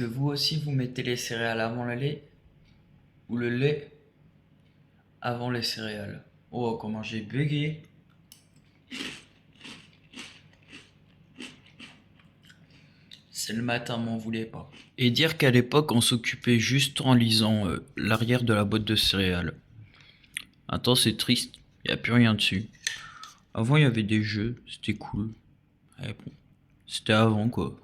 que vous aussi vous mettez les céréales avant le lait ou le lait avant les céréales? Oh, comment j'ai bugué. C'est le matin, m'en voulez pas. Et dire qu'à l'époque, on s'occupait juste en lisant l'arrière de la boîte de céréales. Attends, c'est triste, il n'y a plus rien dessus. Avant, il y avait des jeux, c'était cool. Ouais, bon, c'était avant, quoi.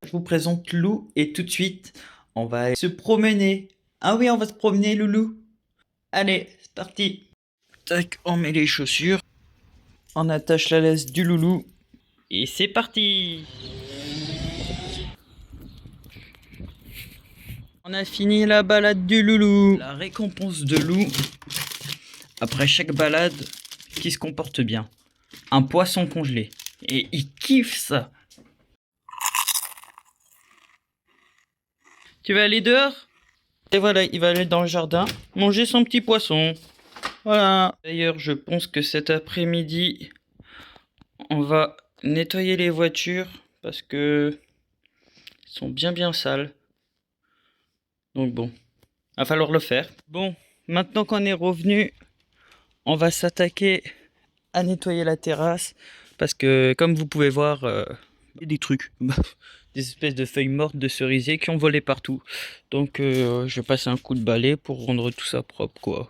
Je vous présente Lou et tout de suite, on va se promener. Ah oui, on va se promener, Loulou. Allez, c'est parti. Tac, on met les chaussures. On attache la laisse du loulou. Et c'est parti. On a fini la balade du loulou. La récompense de Lou, après chaque balade, qui se comporte bien. Un poisson congelé. Et il kiffe ça. Tu vas aller dehors? Et voilà, il va aller dans le jardin, manger son petit poisson. Voilà. D'ailleurs, je pense que cet après-midi, on va nettoyer les voitures parce que elles sont bien sales. Donc bon, va falloir le faire. Bon, maintenant qu'on est revenu, on va s'attaquer à nettoyer la terrasse parce que comme vous pouvez voir, il y a des trucs, des espèces de feuilles mortes de cerisier qui ont volé partout. Donc je vais passer un coup de balai pour rendre tout ça propre, quoi.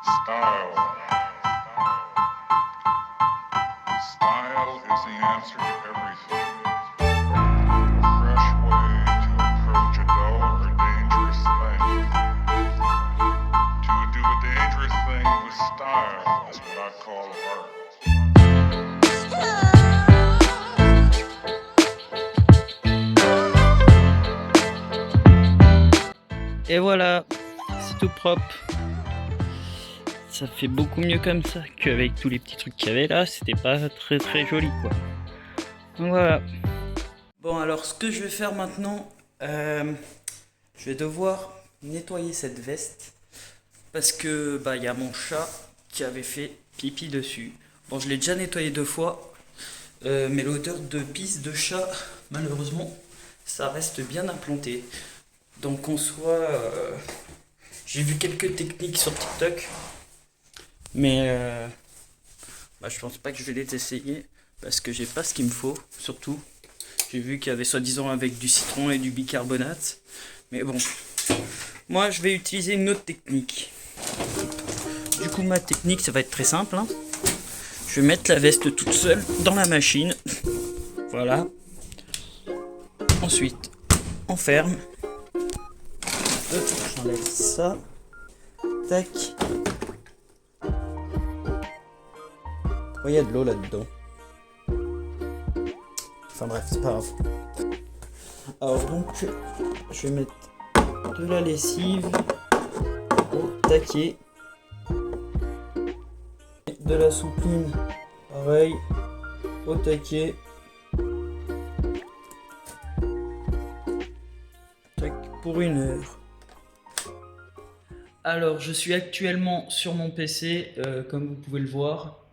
Style. Style is the answer to everything. A fresh way to approach a dull or dangerous thing. To do a dangerous thing with style is what I call art. Et voilà, c'est tout propre. Ça fait beaucoup mieux comme ça qu'avec tous les petits trucs qu'il y avait là. C'était pas très joli, quoi. Donc voilà. Bon, alors ce que je vais faire maintenant, je vais devoir nettoyer cette veste parce que bah il y a mon chat qui avait fait pipi dessus. Bon, je l'ai déjà nettoyé 2 fois, mais l'odeur de pisse de chat, malheureusement, ça reste bien implanté. Donc en soi, j'ai vu quelques techniques sur TikTok, mais bah, je pense pas que je vais les essayer parce que j'ai pas ce qu'il me faut, surtout. J'ai vu qu'il y avait soi-disant avec du citron et du bicarbonate, mais bon, moi je vais utiliser une autre technique. Du coup, ma technique, ça va être très simple, hein. Je vais mettre la veste toute seule dans la machine. Voilà. Ensuite, on ferme. Hop, j'enlève ça. Tac. Oh, il y a de l'eau là-dedans. Enfin bref, c'est pas grave. Alors donc, je vais mettre de la lessive au taquet. De la soupline, pareil, au taquet. Tac, pour 1 heure. Alors, je suis actuellement sur mon PC, comme vous pouvez le voir.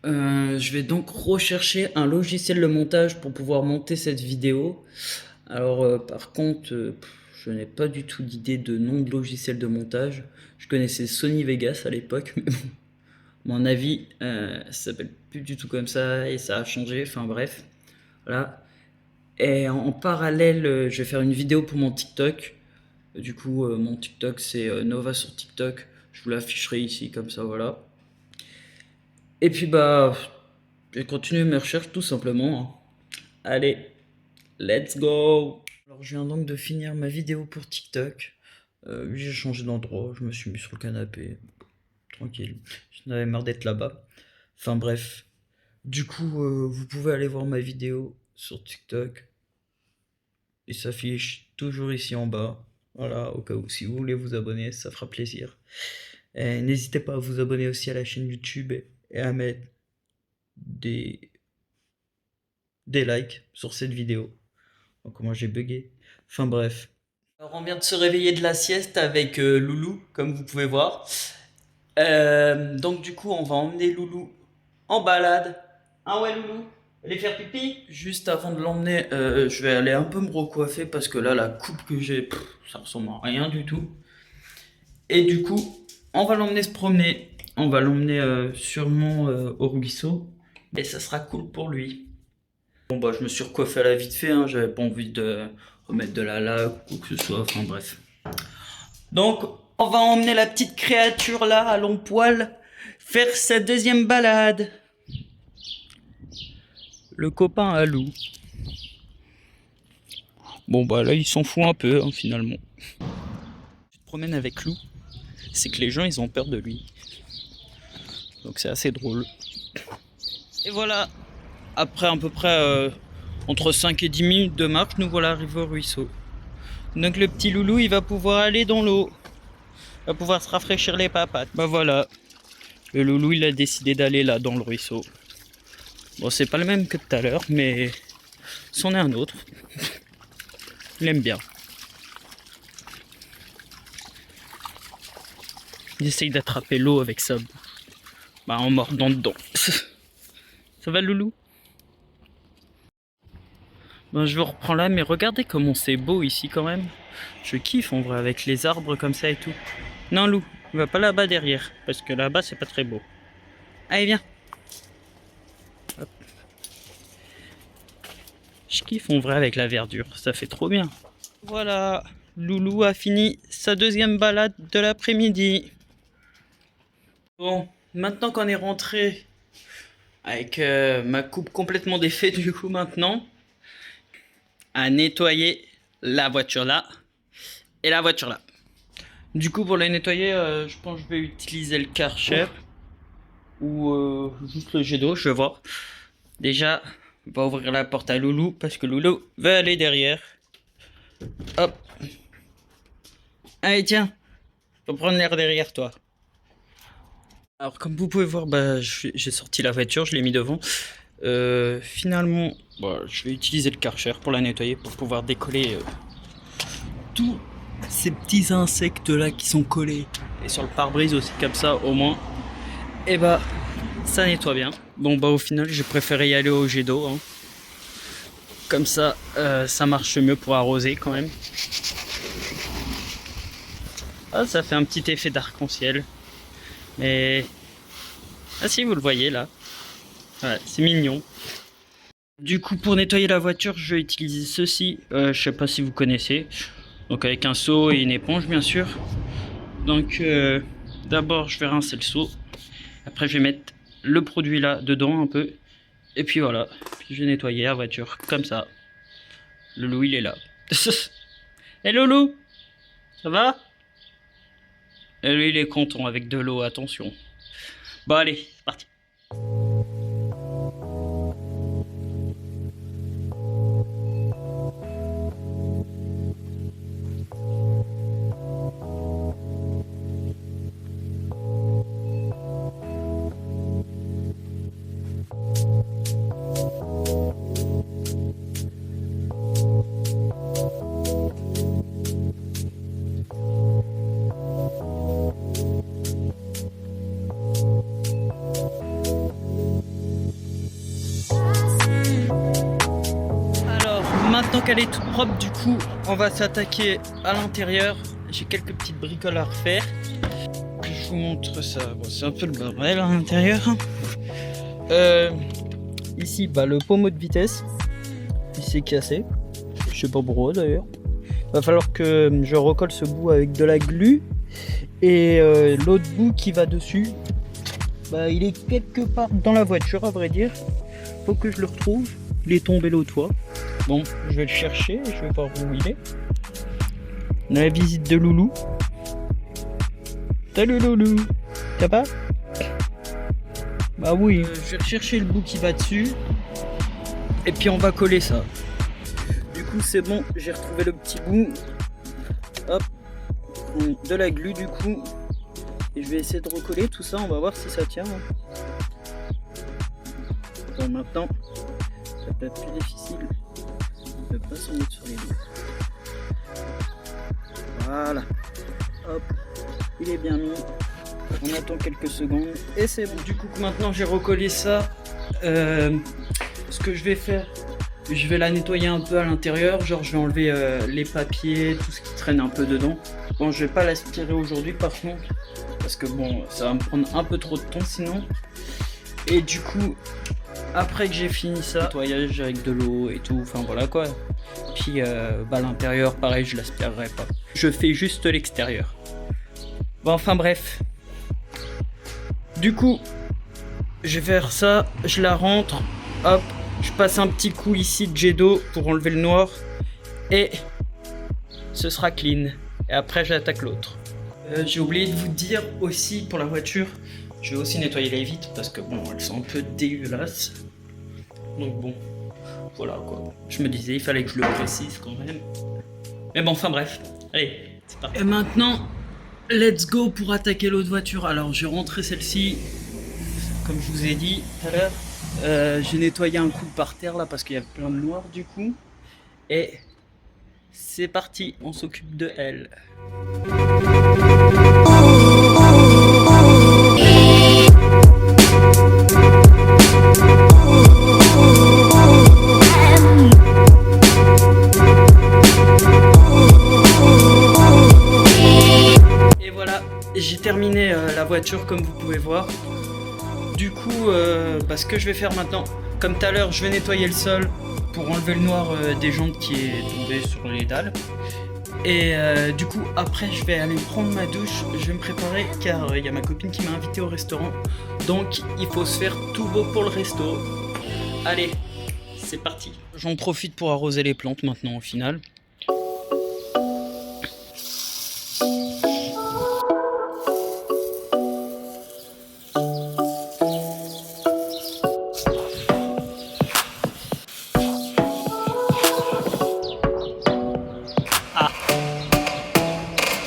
Je vais donc rechercher un logiciel de montage pour pouvoir monter cette vidéo. Alors, par contre, je n'ai pas du tout d'idée de nom de logiciel de montage. Je connaissais Sony Vegas à l'époque, mais bon, mon avis, ça s'appelle plus du tout comme ça et ça a changé. Enfin bref, voilà. Et en parallèle, je vais faire une vidéo pour mon TikTok. Du coup, mon TikTok, c'est Nova sur TikTok. Je vous l'afficherai ici, comme ça, voilà. Et puis, bah, je vais continuer mes recherches, tout simplement, hein. Allez, let's go! Alors, je viens donc de finir ma vidéo pour TikTok. J'ai changé d'endroit, je me suis mis sur le canapé. Tranquille, j'en avais marre d'être là-bas. Enfin, bref. Du coup, vous pouvez aller voir ma vidéo sur TikTok. Il s'affiche toujours ici en bas. Voilà, au cas où, si vous voulez vous abonner, ça fera plaisir. Et n'hésitez pas à vous abonner aussi à la chaîne YouTube et à mettre des likes sur cette vidéo. Donc, comment j'ai bugué. Enfin bref. Alors, on vient de se réveiller de la sieste avec Loulou, comme vous pouvez voir. Donc du coup, on va emmener Loulou en balade. Ah ouais, Loulou? Aller faire pipi? Juste avant de l'emmener, je vais aller un peu me recoiffer parce que là, la coupe que j'ai, ça ressemble à rien du tout. Et du coup, on va l'emmener se promener. On va l'emmener sûrement au ruisseau. Et ça sera cool pour lui. Bon bah je me suis recoiffé à la vite fait, hein. J'avais pas envie de remettre de la lave ou quoi que ce soit, enfin bref. Donc on va emmener la petite créature là à long poil faire sa deuxième balade. Le copain à Lou. Bon bah là il s'en fout un peu hein, finalement. Tu te promènes avec Lou, c'est que les gens ils ont peur de lui. Donc c'est assez drôle. Et voilà, après à peu près entre 5 et 10 minutes de marche, nous voilà arrivés au ruisseau. Donc le petit loulou il va pouvoir aller dans l'eau. Il va pouvoir se rafraîchir les papates. Bah voilà, le loulou il a décidé d'aller là dans le ruisseau. Bon c'est pas le même que tout à l'heure mais c'en est un autre. Il aime bien. Il essaye d'attraper l'eau avec sa bouche. Bah en mordant dedans. Ça va loulou? Ben, je vous reprends là, mais regardez comment c'est beau ici quand même. Je kiffe en vrai avec les arbres comme ça et tout. Non Lou, il va pas là-bas derrière, parce que là-bas c'est pas très beau. Allez viens. Hop. Je kiffe en vrai avec la verdure, ça fait trop bien. Voilà, Loulou a fini sa deuxième balade de l'après-midi. Bon, maintenant qu'on est rentré avec ma coupe complètement défaite du coup maintenant, à nettoyer la voiture là et la voiture là. Du coup pour la nettoyer, je pense que je vais utiliser le Karcher ou juste le jet d'eau, je vais voir. Déjà, on va ouvrir la porte à Loulou parce que Loulou va aller derrière. Hop. Allez tiens, faut prendre l'air derrière toi. Alors comme vous pouvez voir, bah, j'ai sorti la voiture, je l'ai mis devant. Finalement, bah, je vais utiliser le Karcher pour la nettoyer pour pouvoir décoller tous ces petits insectes là qui sont collés. Et sur le pare-brise aussi, comme ça au moins, et bah ça nettoie bien. Bon bah au final j'ai préféré y aller au jet d'eau. Hein. Comme ça, ça marche mieux pour arroser quand même. Ah, ça fait un petit effet d'arc-en-ciel. Mais... ah si, vous le voyez là. Ouais, c'est mignon. Du coup, pour nettoyer la voiture, je vais utiliser ceci. Je sais pas si vous connaissez. Donc avec un seau et une éponge, bien sûr. Donc d'abord, je vais rincer le seau. Après, je vais mettre le produit là dedans un peu. Et puis voilà. Puis je vais nettoyer la voiture comme ça. Le loup, il est là. Hello Lou, ça va? Et lui, il est content avec de l'eau, attention. Bon allez, c'est parti. Maintenant qu'elle est toute propre, du coup, on va s'attaquer à l'intérieur. J'ai quelques petites bricoles à refaire. Je vous montre ça. Bon, c'est un peu le bordel à l'intérieur. Ici, bah, le pommeau de vitesse, il s'est cassé. Je sais pas pourquoi d'ailleurs. Va falloir que je recolle ce bout avec de la glu. Et l'autre bout qui va dessus, bah, il est quelque part dans la voiture, à vrai dire. Faut que je le retrouve. Il est tombé l'autre fois. Bon, je vais le chercher, je vais voir où il est. On a la visite de Loulou. Salut Loulou, ça va? Bah oui, je vais rechercher le bout qui va dessus. Et puis on va coller ça. Du coup c'est bon, j'ai retrouvé le petit bout. Hop, de la glu du coup. Et je vais essayer de recoller tout ça, on va voir si ça tient. Bon maintenant, ça peut être plus difficile. Ne pas s'en mettre sur les doigts. Voilà. Hop. Il est bien mis. On attend quelques secondes. Et c'est bon. Du coup, maintenant j'ai recollé ça ce que je vais faire, je vais la nettoyer un peu à l'intérieur, genre je vais enlever les papiers, tout ce qui traîne un peu dedans. Bon, je vais pas l'aspirer aujourd'hui par contre, parce que bon, ça va me prendre un peu trop de temps sinon. Et du coup, après que j'ai fini ça, nettoyage avec de l'eau et tout, enfin voilà quoi. Puis l'intérieur, pareil, je l'aspirerai pas. Je fais juste l'extérieur. Bon, enfin bref. Du coup, je vais faire ça, je la rentre, hop, je passe un petit coup ici de jet d'eau pour enlever le noir. Et ce sera clean. Et après, j'attaque l'autre. J'ai oublié de vous dire aussi pour la voiture, je vais aussi nettoyer les vitres parce que bon, elles sont un peu dégueulasses. Donc bon, voilà quoi. Je me disais, il fallait que je le précise quand même. Mais bon, enfin bref, allez, c'est parti. Et maintenant, let's go pour attaquer l'autre voiture. Alors, j'ai rentré celle-ci, comme je vous ai dit tout à l'heure. J'ai nettoyé un coup par terre là parce qu'il y a plein de noir du coup. Et c'est parti, on s'occupe de elle. Et voilà, j'ai terminé la voiture comme vous pouvez voir. Du coup, ce que je vais faire maintenant, comme tout à l'heure, je vais nettoyer le sol pour enlever le noir des jantes qui est tombé sur les dalles. Et du coup, après, je vais aller prendre ma douche, je vais me préparer car il y a ma copine qui m'a invité au restaurant. Donc, il faut se faire tout beau pour le resto. Allez, c'est parti. J'en profite pour arroser les plantes maintenant au final.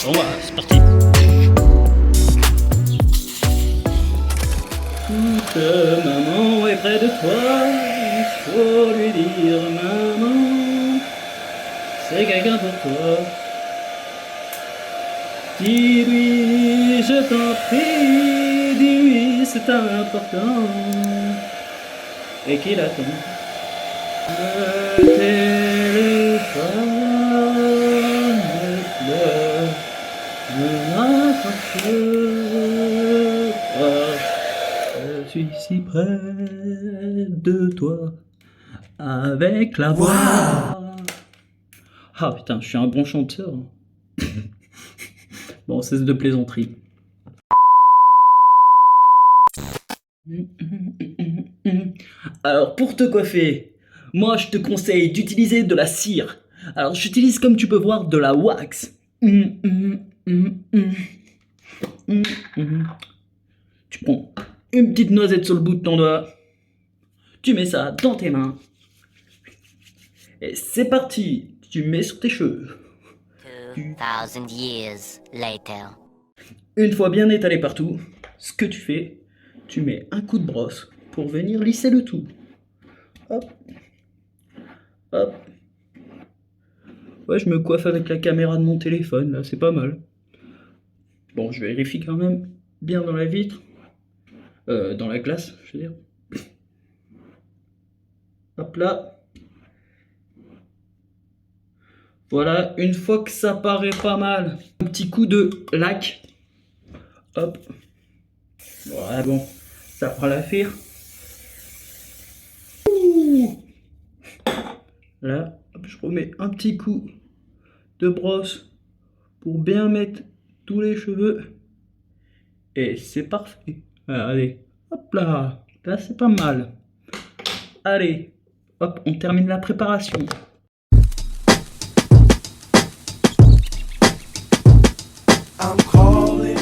Bon bah, c'est parti. Maman est près de toi, il faut lui dire maman, c'est quelqu'un pour toi. Dis-lui, je t'en prie, dis-lui, c'est important, et qu'il attend. Le téléphone pleure. Je suis si près de toi avec la voix. Ah putain, je suis un bon chanteur. Bon, cesse de plaisanterie. Alors, pour te coiffer, moi je te conseille d'utiliser de la cire. Alors, j'utilise comme tu peux voir de la wax. Tu prends une petite noisette sur le bout de ton doigt, tu mets ça dans tes mains, et c'est parti, tu mets sur tes cheveux. 2000 years later. Une fois bien étalé partout, ce que tu fais, tu mets un coup de brosse pour venir lisser le tout. Hop, hop. Ouais, je me coiffe avec la caméra de mon téléphone, là, c'est pas mal. Bon, je vérifie quand même bien dans la vitre. Dans la glace, je veux dire. Hop là. Voilà, une fois que ça paraît pas mal, un petit coup de lac. Hop. Voilà, bon, ça fera l'affaire. Là, hop, je remets un petit coup de brosse pour bien mettre tous les cheveux. Et c'est parfait. Allez, hop là, là c'est pas mal. Allez, hop, on termine la préparation.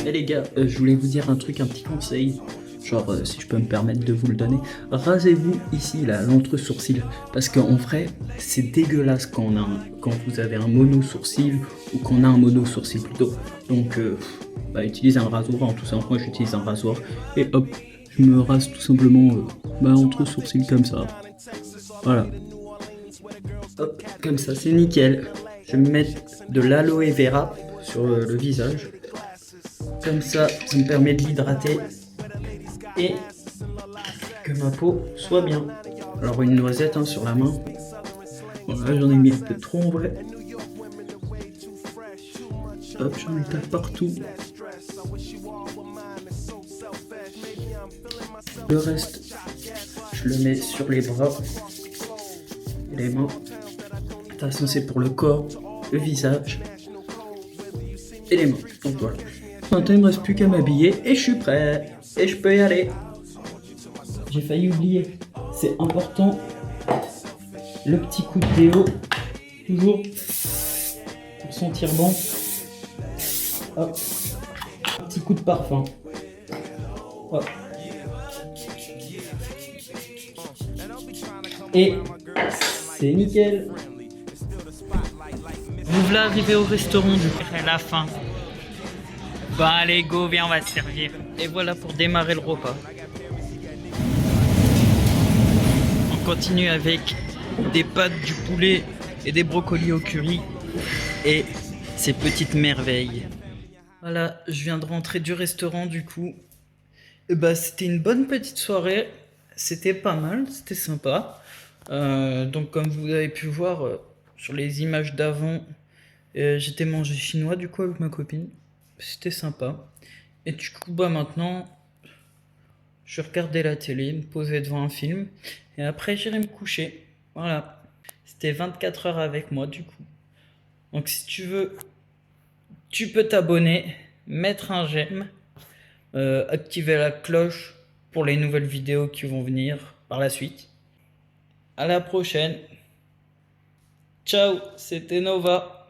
Et les gars, je voulais vous dire un truc, un petit conseil. Genre, si je peux me permettre de vous le donner. Rasez-vous ici, là, l'entre-sourcil. Parce qu'en vrai, c'est dégueulasse quand vous avez un mono-sourcil ou qu'on a un mono-sourcil plutôt. Donc, utilisez un rasoir. En tout ça, moi j'utilise un rasoir. Et hop, je me rase tout simplement entre-sourcil comme ça. Voilà. Hop, comme ça, c'est nickel. Je vais me mettre de l'aloe vera sur le visage. Comme ça, ça me permet de l'hydrater et que ma peau soit bien. Alors une noisette hein, sur la main. Voilà, j'en ai mis un peu trop en vrai. Hop, j'en ai pas partout. Le reste, je le mets sur les bras et les mains. De toute façon, c'est pour le corps, le visage et les mains. Donc voilà. Maintenant, il me reste plus qu'à m'habiller et je suis prêt. Et je peux y aller. J'ai failli oublier. C'est important. Le petit coup de déo. Toujours. Pour sentir bon. Hop. Un petit coup de parfum. Hop. Et c'est nickel. Vous voilà arrivé au restaurant du coup. À la fin. Bon allez go, viens on va se servir. Et voilà pour démarrer le repas. On continue avec des pâtes, du poulet et des brocolis au curry. Et ces petites merveilles. Voilà, je viens de rentrer du restaurant du coup. Et bah c'était une bonne petite soirée. C'était pas mal, c'était sympa. Donc comme vous avez pu voir sur les images d'avant, j'étais mangé chinois du coup avec ma copine. C'était sympa. Et du coup bah maintenant, je regardais la télé, me posais devant un film. Et après j'irai me coucher. Voilà. C'était 24 heures avec moi du coup. Donc si tu veux, tu peux t'abonner, mettre un j'aime, activer la cloche pour les nouvelles vidéos qui vont venir par la suite. À la prochaine. Ciao, c'était Nova.